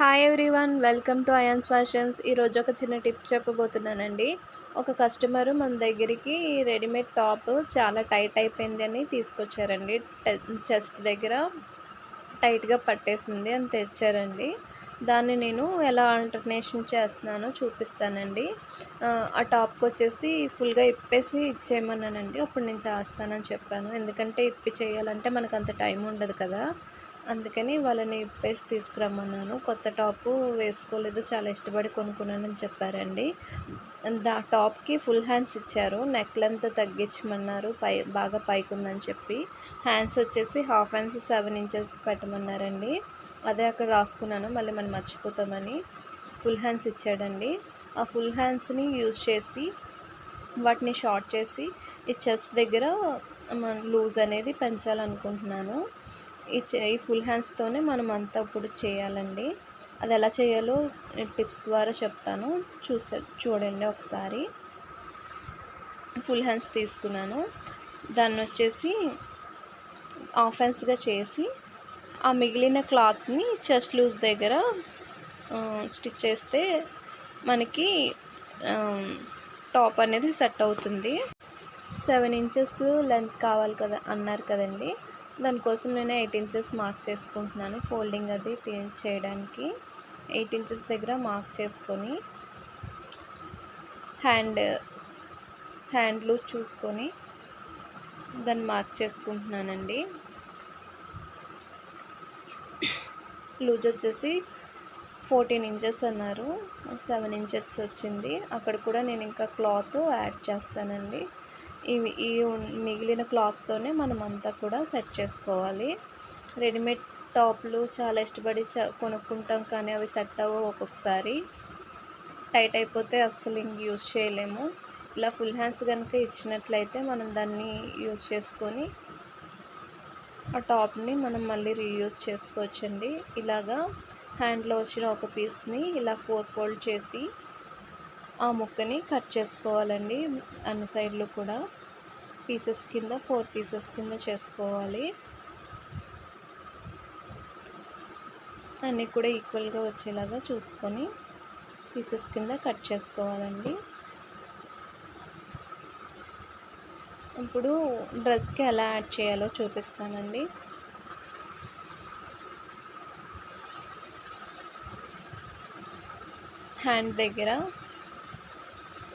Hi everyone, welcome to ions fashions. ఈరోజు ఒక చిన్న టిప్ చెప్పబోతున్నానండి. ఒక కస్టమరు మన దగ్గరికి రెడీమేడ్ టాప్ చాలా టైట్ అయిపోయిందని తీసుకొచ్చారండి. చెస్ట్ దగ్గర టైట్‌గా పట్టేసింది అని తెచ్చారండి. దాన్ని నేను ఎలా ఆల్టర్‌నేషన్ చేస్తున్నానో చూపిస్తానండి. ఆ టాప్‌కొచ్చేసి ఫుల్‌గా ఇప్పేసి ఇచ్చేయమన్నానండి. అప్పుడు నేను చేస్తానని చెప్పాను. ఎందుకంటే ఇప్పి చేయాలంటే మనకంత టైం ఉండదు కదా! అందుకని వాళ్ళని ఇప్పేసి తీసుకురమ్మన్నాను. కొత్త టాపు వేసుకోలేదు, చాలా ఇష్టపడి కొనుక్కున్నానని చెప్పారండి. టాప్‌కి ఫుల్ హ్యాండ్స్ ఇచ్చారు. నెక్ లెంత్ తగ్గించమన్నారు, బాగా పైకుందని చెప్పి. హ్యాండ్స్ వచ్చేసి హాఫ్ హ్యాండ్స్ 7 ఇంచెస్ పెట్టమన్నారండి. అదే అక్కడ రాసుకున్నాను, మళ్ళీ మనం మర్చిపోతామని. ఫుల్ హ్యాండ్స్ ఇచ్చాడండి. ఆ ఫుల్ హ్యాండ్స్‌ని యూజ్ చేసి వాటిని షార్ట్ చేసి ఈ చెస్ట్ దగ్గర లూజ్ అనేది పెంచాలనుకుంటున్నాను. ఈ ఫుల్ హ్యాండ్స్తోనే మనం అంతా ఇప్పుడు చేయాలండి. అది ఎలా చేయాలో టిప్స్ ద్వారా చెప్తాను, చూడండి ఒకసారి. ఫుల్ హ్యాండ్స్ తీసుకున్నాను. దాన్ని వచ్చేసి హాఫ్ హ్యాండ్స్గా చేసి ఆ మిగిలిన క్లాత్ని చెస్ట్ లూజ్ దగ్గర స్టిచ్ చేస్తే మనకి టాప్ అనేది సెట్ అవుతుంది. 7 ఇంచెస్ లెంత్ కావాలి కదా అన్నారు కదండి. దానికోసం నేను 8 ఇంచెస్ మార్క్ చేసుకుంటున్నాను. ఫోల్డింగ్ అది చేయడానికి 8 ఇంచెస్ దగ్గర మార్క్ చేసుకొని హ్యాండ్ లూజ్ చూసుకొని దాన్ని మార్క్ చేసుకుంటున్నానండి. లూజ్ వచ్చేసి 14 ఇంచెస్ అన్నారు, 7 ఇంచెస్ వచ్చింది. అక్కడ కూడా నేను ఇంకా క్లాత్ యాడ్ చేస్తానండి. ఈ మిగిలిన క్లాత్తోనే మనం అంతా కూడా సెట్ చేసుకోవాలి. రెడీమేడ్ టాప్లు చాలా ఇష్టపడి కొనుక్కుంటాం, కానీ అవి సెట్ అవ్వవు. ఒక్కొక్కసారి టైట్ అయిపోతే అస్సలు ఇంక యూజ్ చేయలేము. ఇలా ఫుల్ హ్యాండ్స్ కనుక ఇచ్చినట్లయితే మనం దాన్ని యూజ్ చేసుకొని ఆ టాప్ని మనం మళ్ళీ రీయూజ్ చేసుకోవచ్చండి. ఇలాగా హ్యాండ్లో వచ్చిన ఒక పీస్ని ఇలా 4 ఫోల్డ్ చేసి ఆ ముక్కని కట్ చేసుకోవాలండి. అన్ని సైడ్లు కూడా పీసెస్ కింద 4 పీసెస్ కింద చేసుకోవాలి. అన్నీ కూడా ఈక్వల్గా వచ్చేలాగా చూసుకొని పీసెస్ కింద కట్ చేసుకోవాలండి. ఇప్పుడు డ్రెస్కి ఎలా యాడ్ చేయాలో చూపిస్తానండి. హ్యాండ్ దగ్గర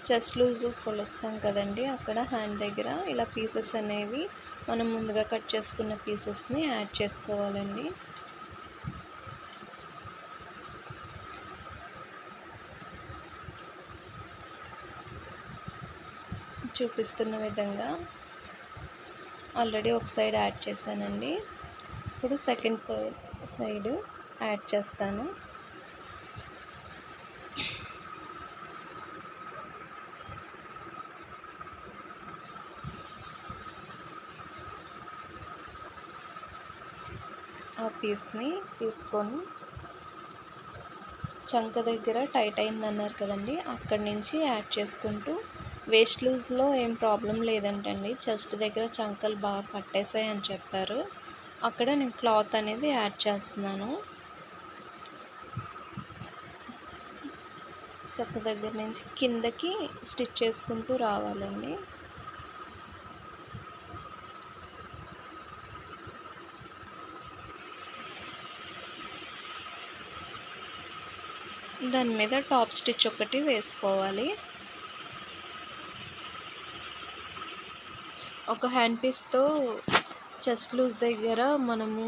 చెస్ట్ లూజ్ కొలుస్తాం కదండి, అక్కడ హ్యాండ్ దగ్గర ఇలా పీసెస్ అనేవి మనం ముందుగా కట్ చేసుకున్న పీసెస్ని యాడ్ చేసుకోవాలండి. చూపిస్తున్న విధంగా ఆల్రెడీ ఒక సైడ్ యాడ్ చేశానండి. ఇప్పుడు సెకండ్ సైడ్ యాడ్ చేస్తాను. ఆ పీస్ని తీసుకొని చంక దగ్గర టైట్ అయిందన్నారు కదండి, అక్కడి నుంచి యాడ్ చేసుకుంటూ వేస్ట్ లూజ్లో ఏం ప్రాబ్లం లేదంటండి. చెస్ట్ దగ్గర చంకలు బాగా పట్టేసాయి అని చెప్పారు. అక్కడ నేను క్లాత్ అనేది యాడ్ చేస్తున్నాను. చంక దగ్గర నుంచి కిందకి స్టిచ్ చేసుకుంటూ రావాలండి. దాని మీద టాప్ స్టిచ్ ఒకటి వేసుకోవాలి. ఒక హ్యాండ్ పీస్తో చెస్ట్ లూజ్ దగ్గర మనము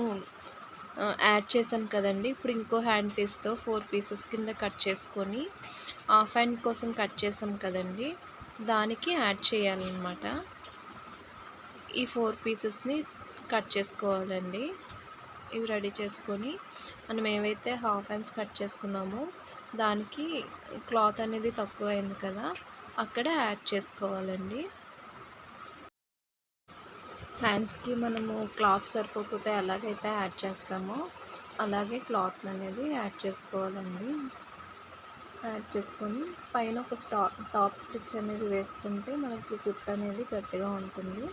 యాడ్ చేసాం కదండి. ఇప్పుడు ఇంకో హ్యాండ్ పీస్తో 4 పీసెస్ కింద కట్ చేసుకొని హాఫ్ హ్యాండ్ కోసం కట్ చేసాం కదండి, దానికి యాడ్ చేయాలన్నమాట. ఈ 4 పీసెస్ని కట్ చేసుకోవాలండి. ఇవి రెడీ చేసుకొని మనం ఏవైతే హాఫ్ హ్యాండ్స్ కట్ చేసుకున్నామో దానికి క్లాత్ అనేది తక్కువైంది కదా, అక్కడ యాడ్ చేసుకోవాలండి. హ్యాండ్స్కి మనము క్లాత్ సరిపోతే ఎలాగైతే యాడ్ చేస్తామో అలాగే క్లాత్ అనేది యాడ్ చేసుకోవాలండి. యాడ్ చేసుకొని పైన ఒక టాప్ స్టిచ్ అనేది వేసుకుంటే మనకి కుట్ అనేది గట్టిగా ఉంటుంది.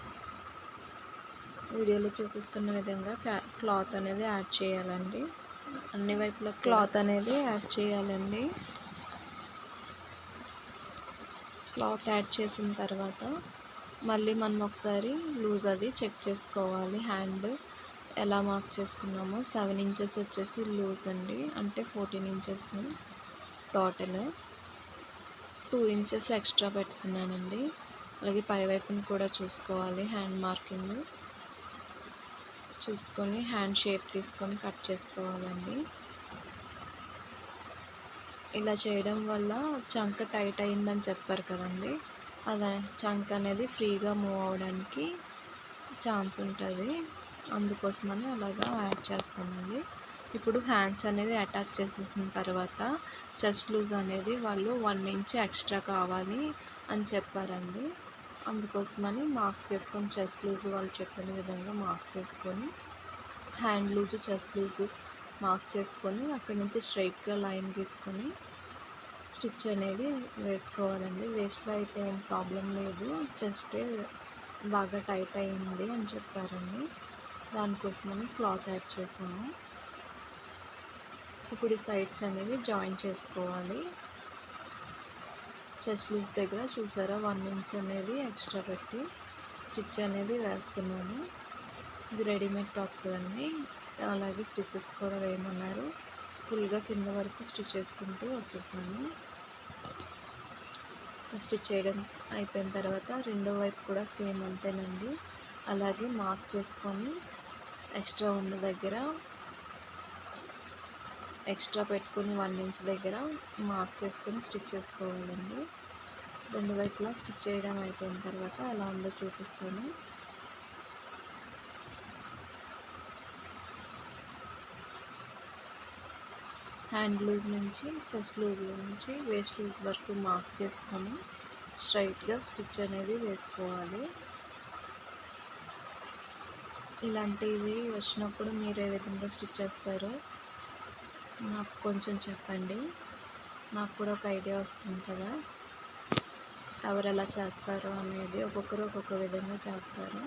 వీడియోలో చూపిస్తున్న విధంగా క్లాత్ అనేది యాడ్ చేయాలండి. అన్ని వైపులా క్లాత్ అనేది యాడ్ చేయాలండి. క్లాత్ యాడ్ చేసిన తర్వాత మళ్ళీ మనం ఒకసారి లూజ్ అది చెక్ చేసుకోవాలి. హ్యాండ్ ఎలా మార్క్ చేసుకున్నామో 7 ఇంచెస్ వచ్చేసి లూజ్ అండి, అంటే 14 ఇంచెస్ టోటల్. 2 ఇంచెస్ ఎక్స్ట్రా పెట్టుకున్నానండి. అలాగే పై వైపుని కూడా చూసుకోవాలి. హ్యాండ్ మార్కింగ్ చూసుకొని హ్యాండ్ షేప్ తీసుకొని కట్ చేసుకోవాలండి. ఇలా చేయడం వల్ల చంక టైట్ అయిందని చెప్పారు కదండి, అదే చంక అనేది ఫ్రీగా మూవ్ అవ్వడానికి ఛాన్స్ ఉంటుంది. అందుకోసమని అలాగా యాడ్ చేస్తామండి. ఇప్పుడు హ్యాండ్స్ అనేది అటాచ్ చేసేసిన తర్వాత చెస్ట్ లూజ్ అనేది వాళ్ళు 1 ఇంచ్ ఎక్స్ట్రా కావాలి అని చెప్పారండి. అందుకోసమని మార్క్ చేసుకొని చెస్ట్ లూజ్ వాళ్ళు చెప్పిన విధంగా మార్క్ చేసుకొని hand loose chest loose mark చేసుకొని అక్కడి నుంచి స్ట్రైట్గా లైన్ గీసుకొని స్టిచ్ అనేది వేసుకోవాలండి. వేస్ట్లో అయితే ఏం ప్రాబ్లం లేదు, చెస్టే బాగా టైట్ అయింది అని చెప్పారండి. దానికోసమని క్లాత్ యాడ్ చేసాము. ఇప్పుడు ఈ సైడ్స్ అనేవి జాయిన్ చేసుకోవాలి. చెస్ట్ లూజ్ దగ్గర చూసారా 1 ఇంచ్ అనేది ఎక్స్ట్రా పెట్టి స్టిచ్ అనేది వేస్తున్నాను. ఇది రెడీమేడ్ టాప్ కదండి, అలాగే స్టిచెస్ కూడా వేయమన్నారు. ఫుల్గా కింద వరకు స్టిచ్ చేసుకుంటూ వచ్చేసాను. స్టిచ్ చేయడం అయిపోయిన తర్వాత రెండో వైపు కూడా సేమ్ అంతేనండి. అలాగే మార్క్ చేసుకొని ఎక్స్ట్రా ఉన్న దగ్గర ఎక్స్ట్రా పెట్టుకుని 1 ఇంచ్ దగ్గర మార్క్ చేసుకొని స్టిచ్ చేసుకోవాలండి. రెండు వైపులా స్టిచ్ చేయడం అయిపోయిన తర్వాత ఎలా ఉందో చూపిస్తాను. హ్యాండ్ లూజ్ నుంచి చెస్ట్ లూజ్ నుంచి వేస్ట్ లూజ్ వరకు మార్క్ చేసుకొని స్ట్రైట్గా స్టిచ్ అనేది వేసుకోవాలి. ఇలాంటివి వచ్చినప్పుడు మీరు ఏ విధంగా స్టిచ్ చేస్తారో నాకు కొంచెం చెప్పండి, నాకు కూడా ఒక ఐడియా వస్తుంది కదా ఎవరు ఎలా చేస్తారో అనేది. ఒక్కొక్కరు ఒక్కొక్క విధంగా చేస్తారు.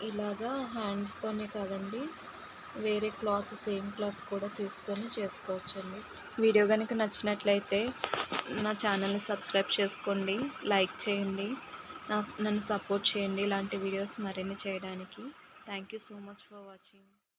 ఇలాగా హ్యాండ్తోనే కాదండి, వేరే క్లాత్ సేమ్ క్లాత్ కూడా తీసుకొని చేసుకోవచ్చండి. వీడియో కనుక నచ్చినట్లయితే నా ఛానల్ని సబ్స్క్రైబ్ చేసుకోండి, లైక్ చేయండి, నన్ను సపోర్ట్ చేయండి ఇలాంటి వీడియోస్ మరిన్ని చేయడానికి. Thank you so much for watching.